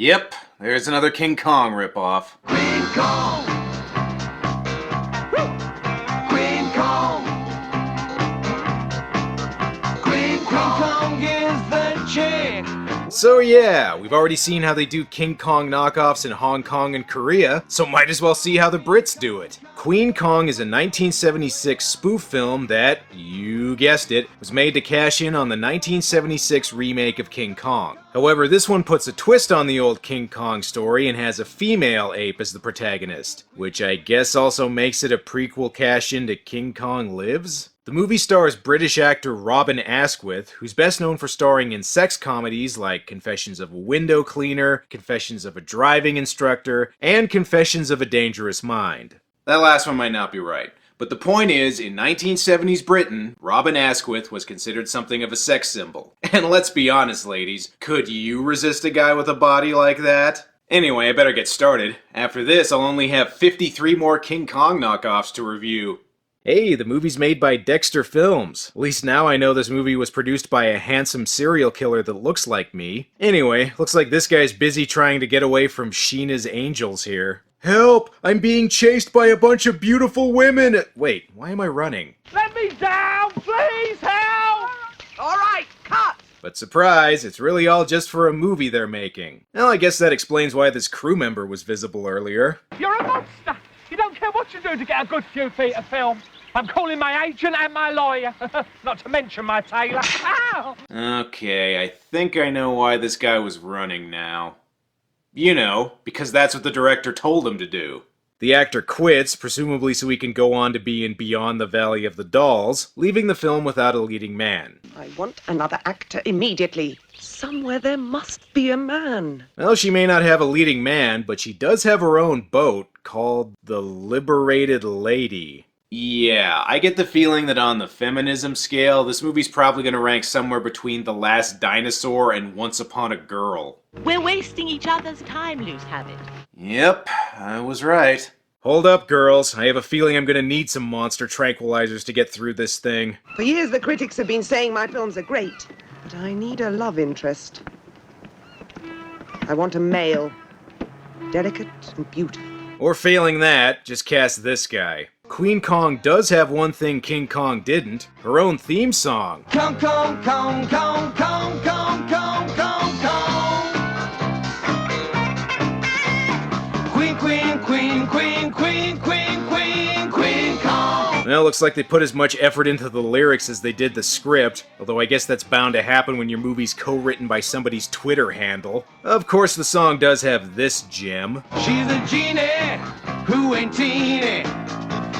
Yep, there's another King Kong ripoff. Queen Kong! Queen Kong! Queen Kong is the chick! So yeah, we've already seen how they do King Kong knockoffs in Hong Kong and Korea, so might as well see how the Brits do it. Queen Kong is a 1976 spoof film that, you guessed it, was made to cash in on the 1976 remake of King Kong. However, this one puts a twist on the old King Kong story and has a female ape as the protagonist, which I guess also makes it a prequel cash-in to King Kong Lives? The movie stars British actor Robin Askwith, who's best known for starring in sex comedies like Confessions of a Window Cleaner, Confessions of a Driving Instructor, and Confessions of a Dangerous Mind. That last one might not be right, but the point is, in 1970s Britain, Robin Askwith was considered something of a sex symbol. And let's be honest, ladies, could you resist a guy with a body like that? Anyway, I better get started. After this, I'll only have 53 more King Kong knockoffs to review. Hey, the movie's made by Dexter Films. At least now I know this movie was produced by a handsome serial killer that looks like me. Anyway, looks like this guy's busy trying to get away from Sheena's angels here. Help! I'm being chased by a bunch of beautiful women! Wait, why am I running? Let me down, please, help! All right, cut! But surprise, it's really all just for a movie they're making. Well, I guess that explains why this crew member was visible earlier. You're a monster! You don't care what you do to get a good few feet of film. I'm calling my agent and my lawyer, not to mention my tailor. Ow! Okay, I think I know why this guy was running now. You know, because that's what the director told him to do. The actor quits, presumably so he can go on to be in Beyond the Valley of the Dolls, leaving the film without a leading man. I want another actor immediately. Somewhere there must be a man. Well, she may not have a leading man, but she does have her own boat called the Liberated Lady. Yeah, I get the feeling that on the feminism scale, this movie's probably going to rank somewhere between The Last Dinosaur and Once Upon a Girl. We're wasting each other's time, Loose Habit. Yep, I was right. Hold up, girls. I have a feeling I'm going to need some monster tranquilizers to get through this thing. For years the critics have been saying my films are great, but I need a love interest. I want a male. Delicate and beautiful. Or failing that, just cast this guy. Queen Kong does have one thing King Kong didn't, her own theme song. Kong, Kong, Kong, Kong, Kong, Kong, Kong, Kong, Kong. Queen, Queen, Queen, Queen, Queen, Queen, Queen, Queen Kong. Well, looks like they put as much effort into the lyrics as they did the script, although I guess that's bound to happen when your movie's co-written by somebody's Twitter handle. Of course, the song does have this gem. She's a genie who ain't teeny.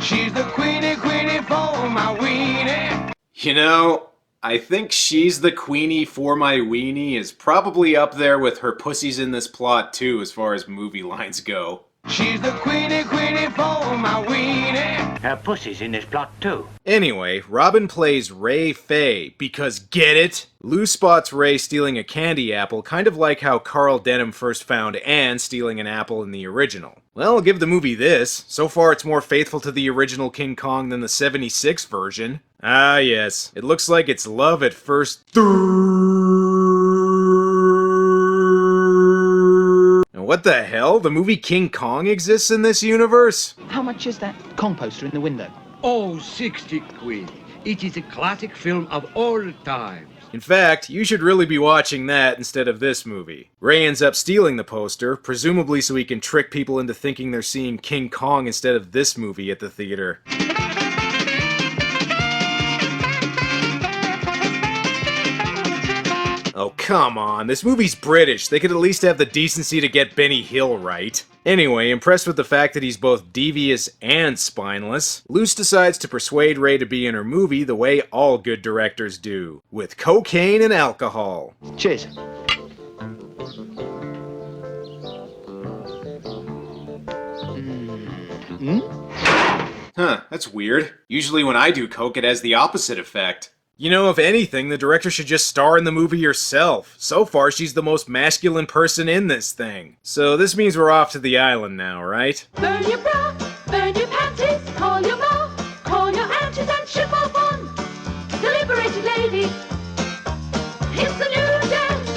She's the queenie, queenie for my weenie. You know, I think She's the Queenie for My Weenie is probably up there with Her Pussy's in This Plot too, as far as movie lines go. She's the queenie, queenie for my weenie. Her pussy's in this plot too. Anyway, Robin plays Ray Fay, because get it? Lou spots Ray stealing a candy apple, kind of like how Carl Denham first found Anne stealing an apple in the original. Well, I'll give the movie this. So far it's more faithful to the original King Kong than the 76 version. Ah yes, it looks like it's love at first. What the hell? The movie King Kong exists in this universe? How much is that Kong poster in the window? Oh, 60 quid. It is a classic film of all times. In fact, you should really be watching that instead of this movie. Ray ends up stealing the poster, presumably so he can trick people into thinking they're seeing King Kong instead of this movie at the theater. Oh, come on. This movie's British. They could at least have the decency to get Benny Hill right. Anyway, impressed with the fact that he's both devious and spineless, Luce decides to persuade Ray to be in her movie the way all good directors do, with cocaine and alcohol. Cheers. Huh, that's weird. Usually when I do coke, it has the opposite effect. You know, if anything, the director should just star in the movie herself. So far, she's the most masculine person in this thing. So this means we're off to the island now, right? Burn your bra, burn your panties, call your ma, call your aunties and ship off on. The liberated lady. It's a new dance,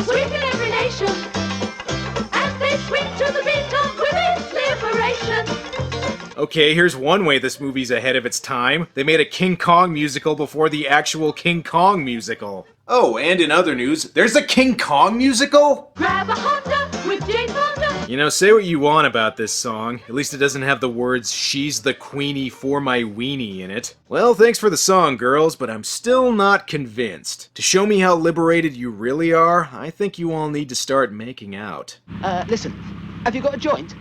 sweet in every nation. Okay, here's one way this movie's ahead of its time. They made a King Kong musical before the actual King Kong musical. Oh, and in other news, there's a King Kong musical? Grab a Honda with Jane Fonda. You know, say what you want about this song. At least it doesn't have the words, "She's the Queenie for my weenie" in it. Well, thanks for the song, girls, but I'm still not convinced. To show me how liberated you really are, I think you all need to start making out. Listen, have you got a joint?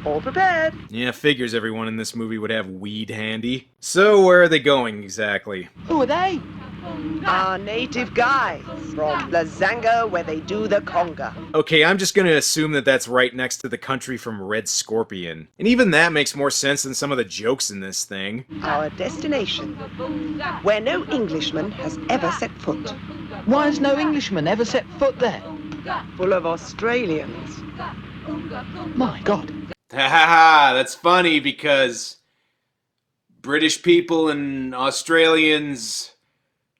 All prepared. Yeah, figures everyone in this movie would have weed handy. So, where are they going exactly? Who are they? Our native guys from Lazanga, where they do the conga. Okay, I'm just gonna assume that that's right next to the country from Red Scorpion. And even that makes more sense than some of the jokes in this thing. Our destination, where no Englishman has ever set foot. Why has no Englishman ever set foot there? Full of Australians. My God. Ha ha ha, that's funny because British people and Australians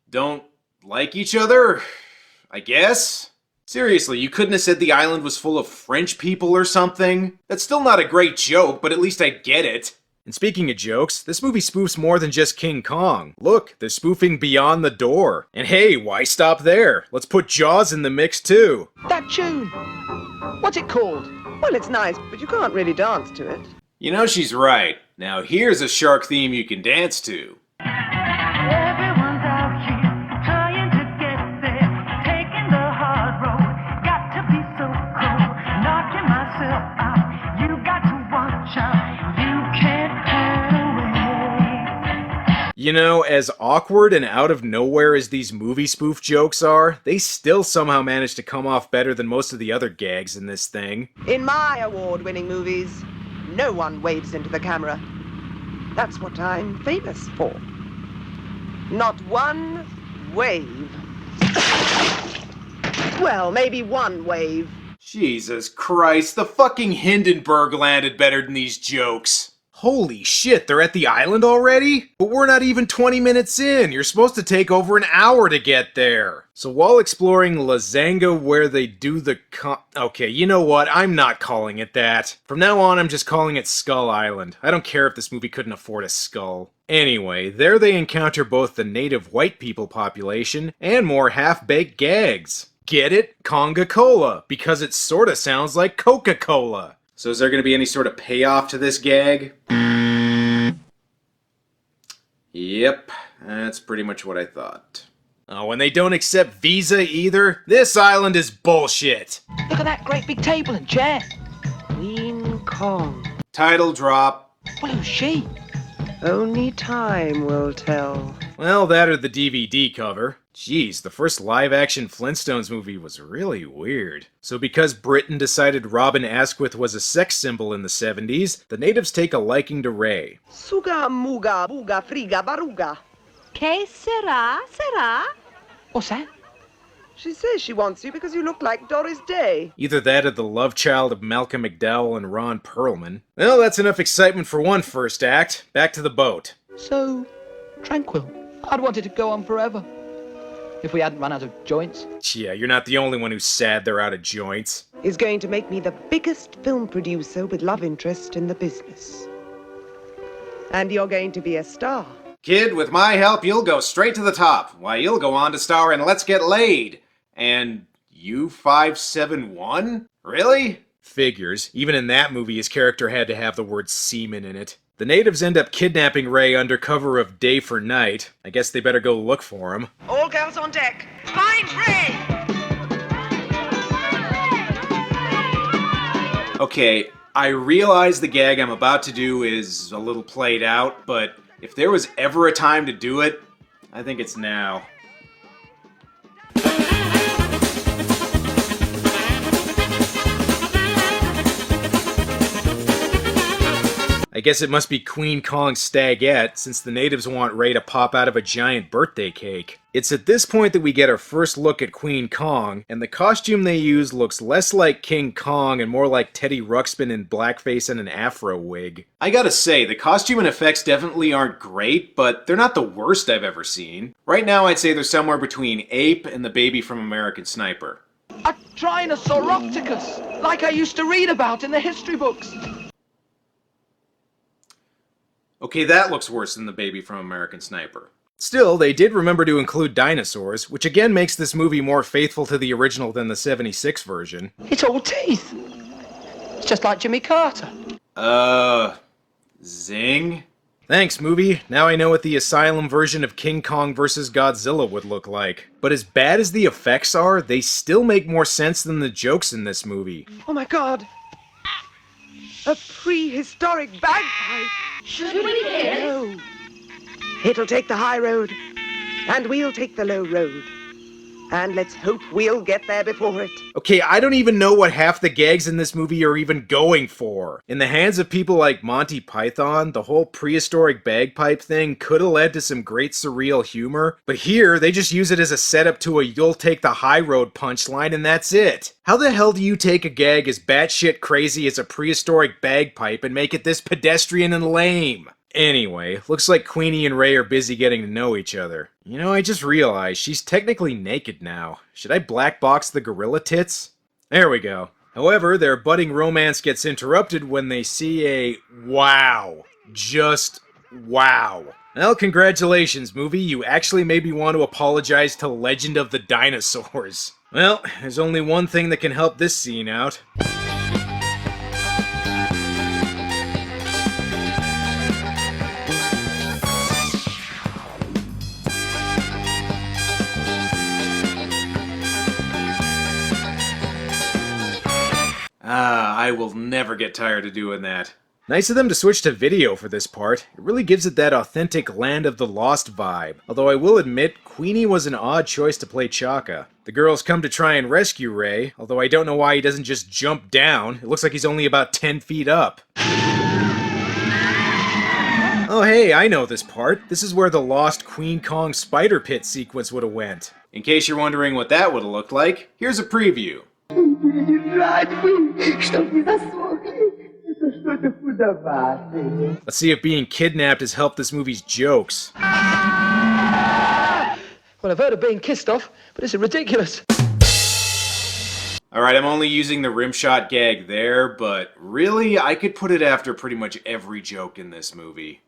don't like each other, I guess? Seriously, you couldn't have said the island was full of French people or something? That's still not a great joke, but at least I get it. And speaking of jokes, this movie spoofs more than just King Kong. Look, they're spoofing Beyond the Door. And hey, why stop there? Let's put Jaws in the mix too. That tune. What's it called? Well, it's nice, but you can't really dance to it. You know she's right. Now here's a shark theme you can dance to. Everyone's out here trying to get there, taking the hard road. Got to be so cold, knocking myself out. You got to watch out, you can't turn away. You know, as awkward and out of nowhere as these movie spoof jokes are, they still somehow manage to come off better than most of the other gags in this thing. In my award-winning movies, no one waves into the camera. That's what I'm famous for. Not one wave. Well, maybe one wave. Jesus Christ, the fucking Hindenburg landed better than these jokes. Holy shit, they're at the island already? But we're not even 20 minutes in. You're supposed to take over an hour to get there. So while exploring Lazanga where they do the Okay, you know what? I'm not calling it that. From now on, I'm just calling it Skull Island. I don't care if this movie couldn't afford a skull. Anyway, there they encounter both the native white people population and more half-baked gags. Get it? Conga-Cola, because it sorta sounds like Coca-Cola. So is there going to be any sort of payoff to this gag? Yep, that's pretty much what I thought. Oh, and they don't accept Visa either? This island is bullshit! Look at that great big table and chair. Queen Kong. Title drop. Well, who's she? Only time will tell. Well, that or the DVD cover. Jeez, the first live-action Flintstones movie was really weird. So because Britain decided Robin Askwith was a sex symbol in the 70s, the natives take a liking to Ray. Suga, muga, buga, friga, baruga. Que sera, sera? What's that? She says she wants you because you look like Doris Day. Either that or the love child of Malcolm McDowell and Ron Perlman. Well, that's enough excitement for one first act. Back to the boat. So tranquil. I'd want it to go on forever. If we hadn't run out of joints. Yeah, you're not the only one who's sad they're out of joints. Is going to make me the biggest film producer with love interest in the business. And you're going to be a star. Kid, with my help, you'll go straight to the top. Why, you'll go on to star in Let's Get Laid. And U571? Really? Figures. Even in that movie, his character had to have the word semen in it. The natives end up kidnapping Ray under cover of day for night. I guess they better go look for him. All girls on deck. Find Ray! Okay, I realize the gag I'm about to do is a little played out, but if there was ever a time to do it, I think it's now. I guess it must be Queen Kong's stagette, since the natives want Ray to pop out of a giant birthday cake. It's at this point that we get our first look at Queen Kong, and the costume they use looks less like King Kong and more like Teddy Ruxpin in blackface and an afro wig. I gotta say, the costume and effects definitely aren't great, but they're not the worst I've ever seen. Right now I'd say they're somewhere between Ape and the baby from American Sniper. A Trinosauropticus, like I used to read about in the history books. Okay, that looks worse than the baby from American Sniper. Still, they did remember to include dinosaurs, which again makes this movie more faithful to the original than the 76 version. It's all teeth. It's just like Jimmy Carter. Zing? Thanks, movie. Now I know what the Asylum version of King Kong vs. Godzilla would look like. But as bad as the effects are, they still make more sense than the jokes in this movie. Oh my God! A prehistoric bagpipe! Should we hit? No. It'll take the high road, and we'll take the low road. And let's hope we'll get there before it. Okay, I don't even know what half the gags in this movie are even going for. In the hands of people like Monty Python, the whole prehistoric bagpipe thing could have led to some great surreal humor, but here, they just use it as a setup to a "you'll take the high road" punchline, and that's it. How the hell do you take a gag as batshit crazy as a prehistoric bagpipe and make it this pedestrian and lame? Anyway, looks like Queenie and Ray are busy getting to know each other. You know, I just realized she's technically naked now. Should I black box the gorilla tits? There we go. However, their budding romance gets interrupted when they see a wow. Just wow. Well, congratulations, movie. You actually made me want to apologize to Legend of the Dinosaurs. Well, there's only one thing that can help this scene out. I will never get tired of doing that. Nice of them to switch to video for this part. It really gives it that authentic Land of the Lost vibe. Although I will admit, Queenie was an odd choice to play Chaka. The girls come to try and rescue Ray, although I don't know why he doesn't just jump down. It looks like he's only about 10 feet up. Oh hey, I know this part. This is where the lost Queen Kong spider pit sequence would have went. In case you're wondering what that would have looked like, here's a preview. Let's see if being kidnapped has helped this movie's jokes. Well, I've heard of being kissed off, but it's ridiculous. Alright, I'm only using the rimshot gag there, but really, I could put it after pretty much every joke in this movie.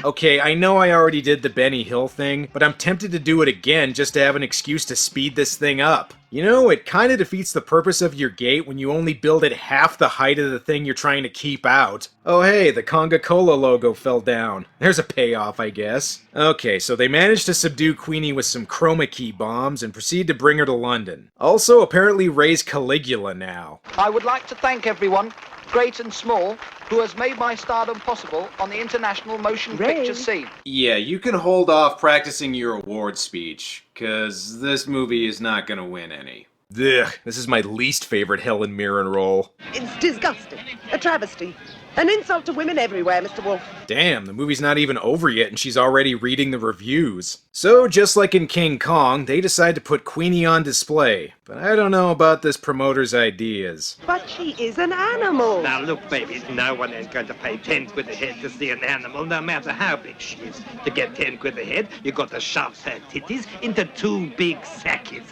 Okay, I know I already did the Benny Hill thing, but I'm tempted to do it again just to have an excuse to speed this thing up. You know, it kinda defeats the purpose of your gate when you only build it half the height of the thing you're trying to keep out. Oh hey, the Conga-Cola logo fell down. There's a payoff, I guess. Okay, so they managed to subdue Queenie with some chroma key bombs and proceed to bring her to London. Also, apparently Ray's Caligula now. I would like to thank everyone, great and small, who has made my stardom possible on the international motion picture scene. Yeah, you can hold off practicing your award speech, cause this movie is not gonna win any. Ugh, this is my least favorite Helen Mirren role. It's disgusting. A travesty. An insult to women everywhere, Mr. Wolf. Damn, the movie's not even over yet and she's already reading the reviews. So, just like in King Kong, they decide to put Queenie on display. But I don't know about this promoter's ideas. But she is an animal. Now look, babies, no one is going to pay 10 quid a head to see an animal, no matter how big she is. To get 10 quid a head, you got to shove her titties into 2 big sackies.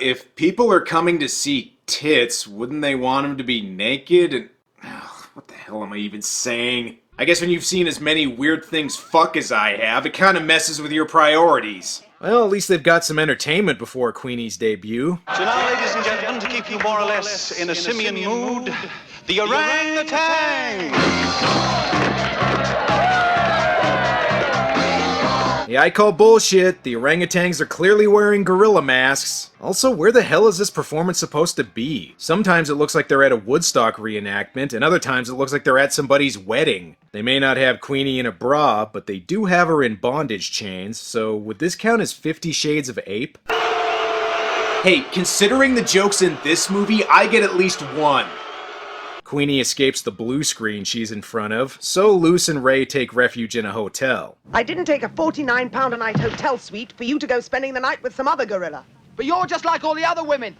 If people are coming to see tits, wouldn't they want them to be naked and... What the hell am I even saying? I guess when you've seen as many weird things fuck as I have, it kinda messes with your priorities. Well, at least they've got some entertainment before Queenie's debut. So now, ladies and gentlemen, to keep you more or less in a simian mood, the orangutan! Yeah, I call bullshit. The orangutans are clearly wearing gorilla masks. Also, where the hell is this performance supposed to be? Sometimes it looks like they're at a Woodstock reenactment, and other times it looks like they're at somebody's wedding. They may not have Queenie in a bra, but they do have her in bondage chains, so would this count as 50 Shades of Ape? Hey, considering the jokes in this movie, I get at least one. Queenie escapes the blue screen she's in front of, so Luce and Ray take refuge in a hotel. I didn't take a £49 a night hotel suite for you to go spending the night with some other gorilla. But you're just like all the other women.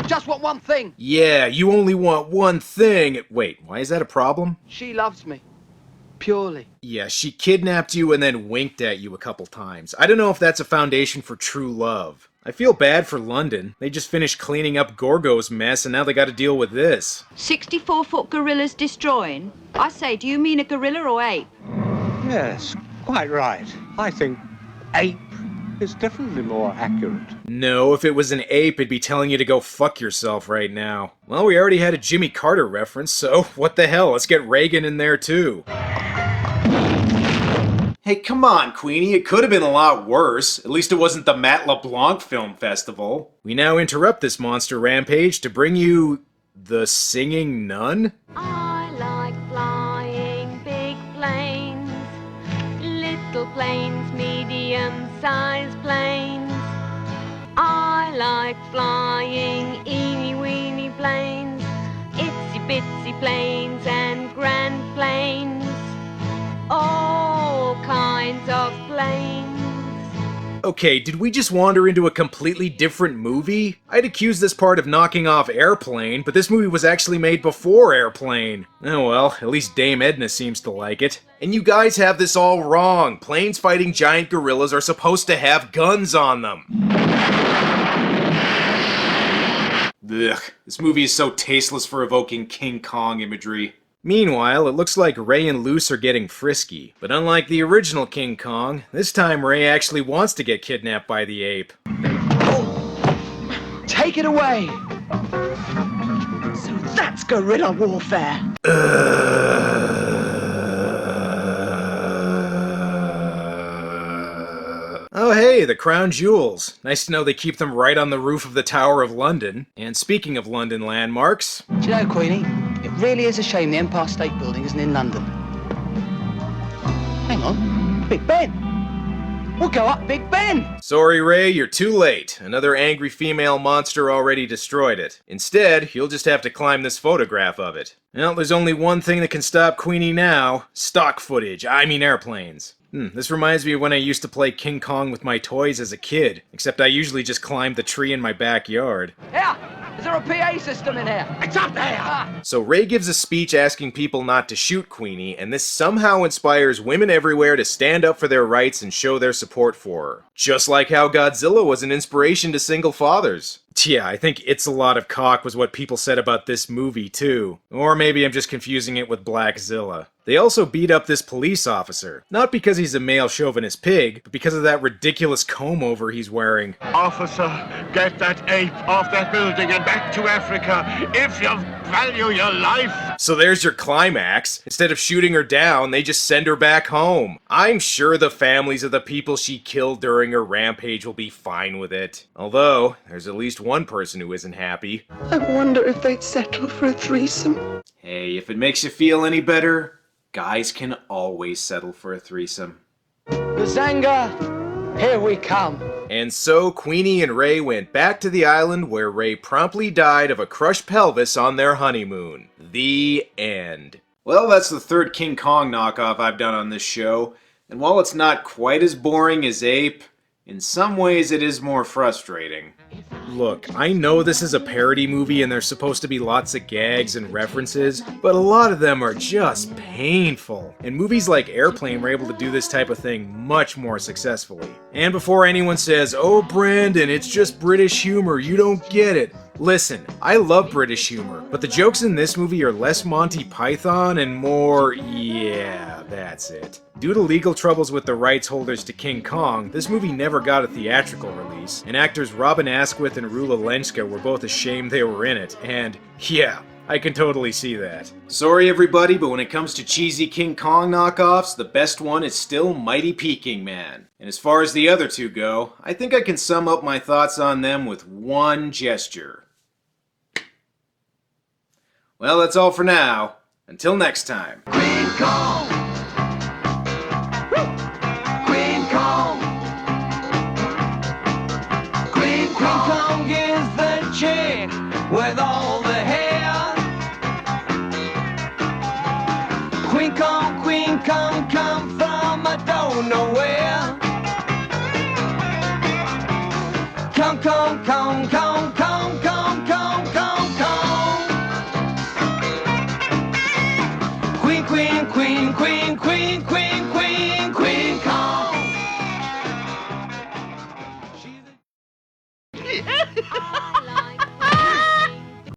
Just want one thing. Yeah, you only want one thing. Wait, why is that a problem? She loves me. Purely. Yeah, she kidnapped you and then winked at you a couple times. I don't know if that's a foundation for true love. I feel bad for London. They just finished cleaning up Gorgo's mess and now they gotta deal with this. 64-foot gorillas destroying? I say, do you mean a gorilla or ape? Yes, quite right. I think ape is definitely more accurate. No, if it was an ape, it'd be telling you to go fuck yourself right now. Well, we already had a Jimmy Carter reference, so what the hell, let's get Reagan in there too. Hey, come on, Queenie, it could have been a lot worse. At least it wasn't the Matt LeBlanc Film Festival. We now interrupt this monster rampage to bring you... the Singing Nun? I like flying big planes, little planes, medium-sized planes. I like flying eeny-weeny planes, itsy-bitsy planes and grand planes, all kinds of planes. Okay, did we just wander into a completely different movie? I'd accuse this part of knocking off Airplane, but this movie was actually made before Airplane. Oh well, at least Dame Edna seems to like it. And you guys have this all wrong. Planes fighting giant gorillas are supposed to have guns on them. Ugh, this movie is so tasteless for evoking King Kong imagery. Meanwhile, it looks like Ray and Luce are getting frisky. But unlike the original King Kong, this time Ray actually wants to get kidnapped by the ape. Take it away! So that's guerrilla warfare. Oh hey, the crown jewels. Nice to know they keep them right on the roof of the Tower of London. And speaking of London landmarks... Do you know, Queenie, it really is a shame the Empire State Building isn't in London. Hang on, Big Ben. We'll go up Big Ben! Sorry, Ray, you're too late. Another angry female monster already destroyed it. Instead, you'll just have to climb this photograph of it. Well, there's only one thing that can stop Queenie now. Stock footage. I mean airplanes. This reminds me of when I used to play King Kong with my toys as a kid. Except I usually just climbed the tree in my backyard. Here! Is there a PA system in here? It's up there! So Ray gives a speech asking people not to shoot Queenie, and this somehow inspires women everywhere to stand up for their rights and show their support for her. Just like how Godzilla was an inspiration to single fathers. Yeah, I think It's a Lot of Cock was what people said about this movie too. Or maybe I'm just confusing it with Blackzilla. They also beat up this police officer. Not because he's a male chauvinist pig, but because of that ridiculous comb-over he's wearing. Officer, get that ape off that building and back to Africa if you value your life. So there's your climax. Instead of shooting her down, they just send her back home. I'm sure the families of the people she killed during her rampage will be fine with it. Although, there's at least one person who isn't happy. I wonder if they'd settle for a threesome. Hey, if it makes you feel any better, guys can always settle for a threesome. Bazanga! Here we come. And so Queenie and Ray went back to the island where Ray promptly died of a crushed pelvis on their honeymoon. The end. Well, that's the third King Kong knockoff I've done on this show, and while it's not quite as boring as Ape, in some ways it is more frustrating. Look, I know this is a parody movie and there's supposed to be lots of gags and references, but a lot of them are just painful. And movies like Airplane were able to do this type of thing much more successfully. And before anyone says, "Oh Brandon, it's just British humor, you don't get it." Listen, I love British humor, but the jokes in this movie are less Monty Python and more, yeah, that's it. Due to legal troubles with the rights holders to King Kong, this movie never got a theatrical release, and actors Robin Askwith and Rula Lenska were both ashamed they were in it, and yeah, I can totally see that. Sorry everybody, but when it comes to cheesy King Kong knockoffs, the best one is still Mighty Peking Man. And as far as the other two go, I think I can sum up my thoughts on them with one gesture. Well, that's all for now. Until next time. Queen Kong! Queen Kong! Queen Kong is the chick with all the hair. Queen Kong, come from I don't know where. Kong, Kong, Kong, Kong, Kong, Kong, Kong, Kong, Kong. Queen, Queen, Queen, Queen, Queen, Queen, Queen Kong.